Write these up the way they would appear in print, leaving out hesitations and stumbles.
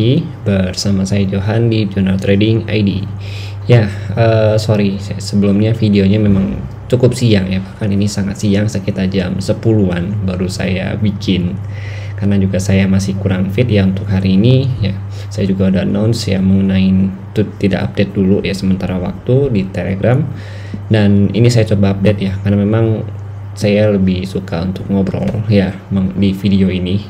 lagi bersama saya Johan di Jurnal Trading ID. Ya, sorry, sebelumnya videonya memang cukup siang ya, bahkan ini sangat siang, sekitar jam 10-an baru saya bikin. Karena juga saya masih kurang fit ya untuk hari ini ya. Saya juga udah announce ya mengenai tidak update dulu ya sementara waktu di Telegram. Dan ini saya coba update ya, karena memang saya lebih suka untuk ngobrol ya di video ini.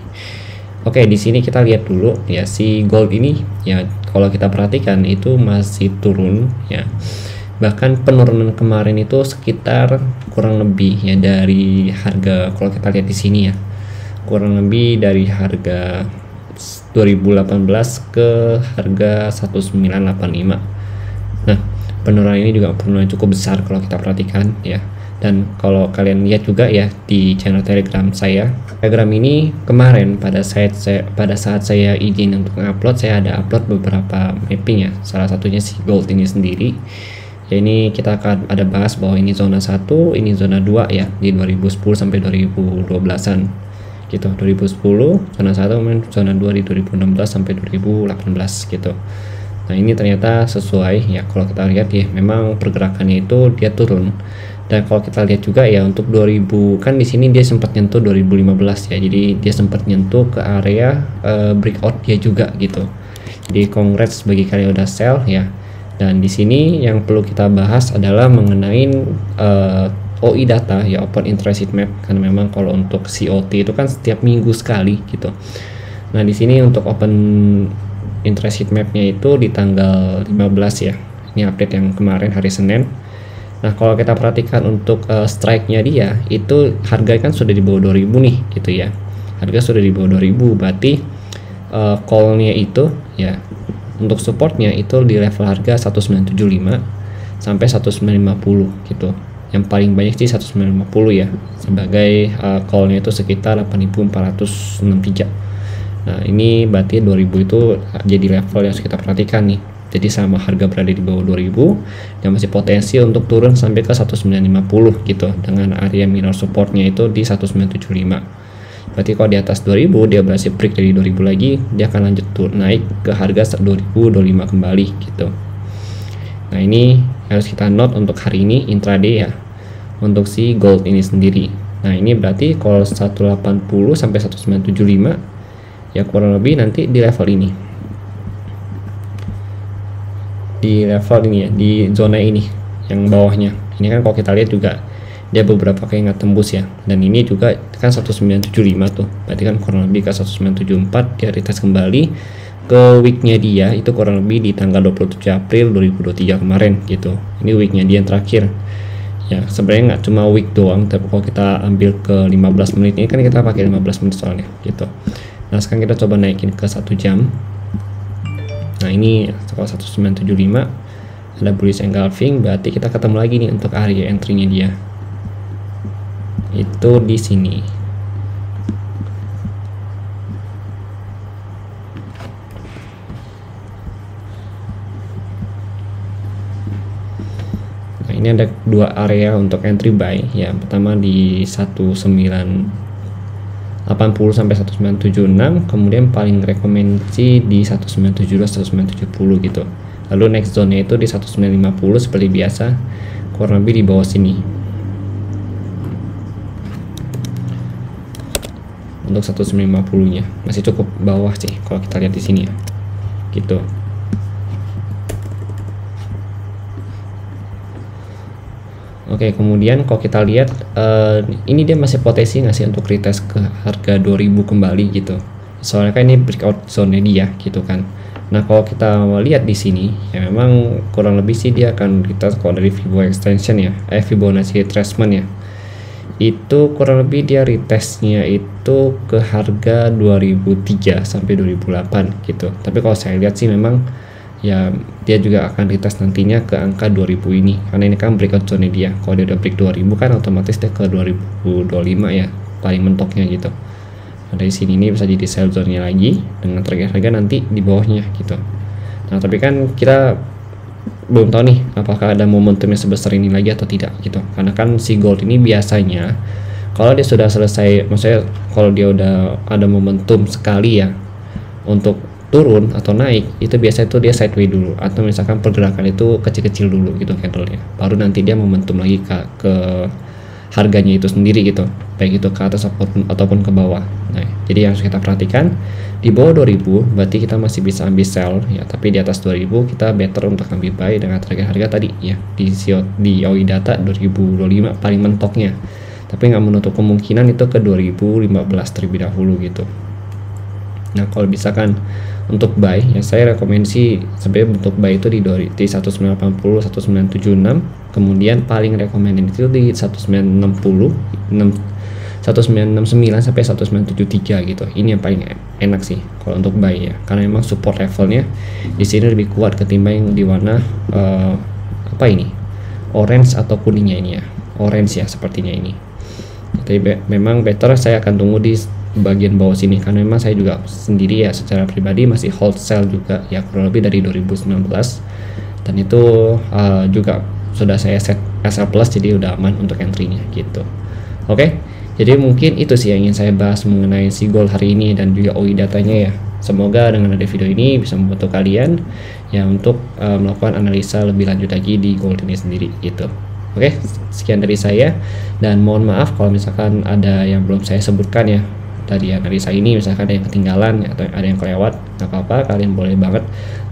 Oke, di sini kita lihat dulu ya, si gold ini ya, kalau kita perhatikan itu masih turun ya. Bahkan penurunan kemarin itu sekitar kurang lebih ya dari harga, kalau kita lihat di sini ya, kurang lebih dari harga 2018 ke harga 1985. Nah, penurunan ini juga penurunan cukup besar kalau kita perhatikan ya. Dan kalau kalian lihat juga ya di channel Telegram saya, Telegram ini kemarin pada saat saya izin untuk upload, saya ada upload beberapa mapping ya. Salah satunya si gold ini sendiri. Ya, ini kita akan ada bahas bahwa ini zona 1, ini zona 2 ya, di 2010 sampai 2012-an. Gitu, 2010 zona 1, kemudian zona 2 di 2016 sampai 2018 gitu. Nah, ini ternyata sesuai ya, kalau kita lihat ya memang pergerakannya itu dia turun. Dan kalau kita lihat juga ya untuk 2000 kan di sini dia sempat nyentuh 2015 ya. Jadi dia sempat nyentuh ke area breakout dia juga gitu. Jadi congrats bagi kalian udah sell ya. Dan di sini yang perlu kita bahas adalah mengenai OI data ya, Open Interest Map, karena memang kalau untuk COT itu kan setiap minggu sekali gitu. Nah, di sini untuk Open Interest Map-nya itu di tanggal 15 ya. Ini update yang kemarin hari Senin. Nah, kalau kita perhatikan untuk strike-nya dia itu harga kan sudah di bawah 2000 nih gitu ya. Harga sudah di bawah 2000, berarti call-nya itu ya untuk supportnya itu di level harga 1975 sampai 1950 gitu. Yang paling banyak sih 1950 ya, sebagai call-nya itu sekitar 8463. Nah, ini berarti 2000 itu jadi level yang harus kita perhatikan nih. Jadi sama harga berada di bawah 2000 dan masih potensi untuk turun sampai ke 1950 gitu, dengan area minor supportnya itu di 1975. Berarti kalau di atas 2000 dia berhasil break dari 2000 lagi, dia akan lanjut naik ke harga 2025 kembali gitu. Nah, ini harus kita note untuk hari ini intraday ya, untuk si gold ini sendiri. Nah, ini berarti kalau 180 sampai 1975 ya kurang lebih nanti di level ini. Di level ini ya, di zona ini yang bawahnya. Ini kan kalau kita lihat juga dia beberapa kali nggak tembus ya. Dan ini juga kan 1975 tuh. Berarti kan kurang lebih ke 1974 dia retest kembali ke weeknya dia itu kurang lebih di tanggal 27 April 2023 kemarin gitu. Ini weeknya dia yang terakhir. Ya, sebenarnya nggak cuma week doang, tapi kalau kita ambil ke 15 menit ini kan kita pakai 15 menit soalnya gitu. Nah, sekarang kita coba naikin ke 1 jam. Nah, ini kalau 1975 ada bullish engulfing, berarti kita ketemu lagi nih untuk area entry-nya dia. Itu di sini. Nah, ini ada dua area untuk entry buy. Ya, pertama di 1980 sampai 1976, kemudian paling rekomendasi di 1972 1970 gitu. Lalu next zone-nya itu di 1950 seperti biasa, kurang lebih di bawah sini. Untuk 1950-nya masih cukup bawah sih kalau kita lihat di sini ya. Gitu. Oke, kemudian kalau kita lihat ini dia masih potensi nggak sih untuk retest ke harga 2000 kembali gitu. Soalnya kan ini breakout zone dia gitu kan. Nah, kalau kita lihat di sini ya memang kurang lebih sih dia akan retest kalau dari Fibonacci extension ya, Fibonacci retracement ya. Itu kurang lebih dia retestnya itu ke harga 2003 sampai 2008 gitu. Tapi kalau saya lihat sih memang ya dia juga akan retest nantinya ke angka 2000 ini, karena ini kan breakout zone dia. Kalau dia udah break 2000 kan otomatis dia ke 2025 ya, paling mentoknya gitu. Nah, dari sini ini bisa jadi sell zone-nya lagi dengan target harga nanti di bawahnya gitu. Nah, tapi kan kita belum tahu nih apakah ada momentumnya sebesar ini lagi atau tidak gitu, karena kan si gold ini biasanya kalau dia sudah selesai, maksudnya kalau dia udah ada momentum sekali ya untuk turun atau naik, itu biasanya tuh dia sideways dulu, atau misalkan pergerakan itu kecil-kecil dulu gitu candlenya, baru nanti dia momentum lagi ke harganya itu sendiri gitu, baik itu ke atas ataupun ke bawah. Nah, jadi yang harus kita perhatikan, di bawah 2000 berarti kita masih bisa ambil sell ya, tapi di atas 2000 kita better untuk ambil buy dengan target harga tadi ya, di OI data 2025 paling mentoknya, tapi nggak menutup kemungkinan itu ke 2015 terlebih dahulu gitu. Nah, kalau misalkan untuk buy ya, saya rekomendasi sebenarnya untuk buy itu di 1980 1976, kemudian paling recommended itu di 1960 1969 sampai 1973 gitu. Ini yang paling enak sih kalau untuk buy ya, karena memang support levelnya di sini lebih kuat ketimbang di warna apa ini, orange atau kuningnya ini ya, orange ya sepertinya ini. Tapi memang better saya akan tunggu di bagian bawah sini, karena memang saya juga sendiri ya secara pribadi masih hold sell juga ya, kurang lebih dari 2019, dan itu juga sudah saya set SL plus, jadi udah aman untuk entry-nya gitu. Oke, jadi mungkin itu sih yang ingin saya bahas mengenai si gold hari ini dan juga OI datanya ya. Semoga dengan ada video ini bisa membantu kalian ya untuk melakukan analisa lebih lanjut lagi di gold ini sendiri gitu. Oke, sekian dari saya, dan mohon maaf kalau misalkan ada yang belum saya sebutkan ya dari analisa ini, misalkan ada yang ketinggalan atau ada yang kelewat, nggak apa-apa, kalian boleh banget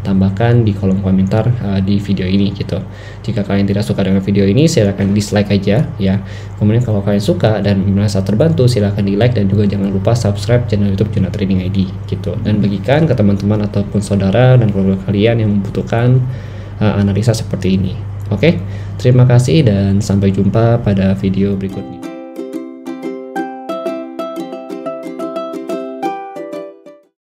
tambahkan di kolom komentar di video ini gitu. Jika kalian tidak suka dengan video ini, silahkan dislike aja ya. Kemudian kalau kalian suka dan merasa terbantu, silahkan di like, dan juga jangan lupa subscribe channel YouTube Junat Trading ID gitu, dan bagikan ke teman-teman ataupun saudara dan keluarga kalian yang membutuhkan analisa seperti ini. Oke, terima kasih dan sampai jumpa pada video berikutnya.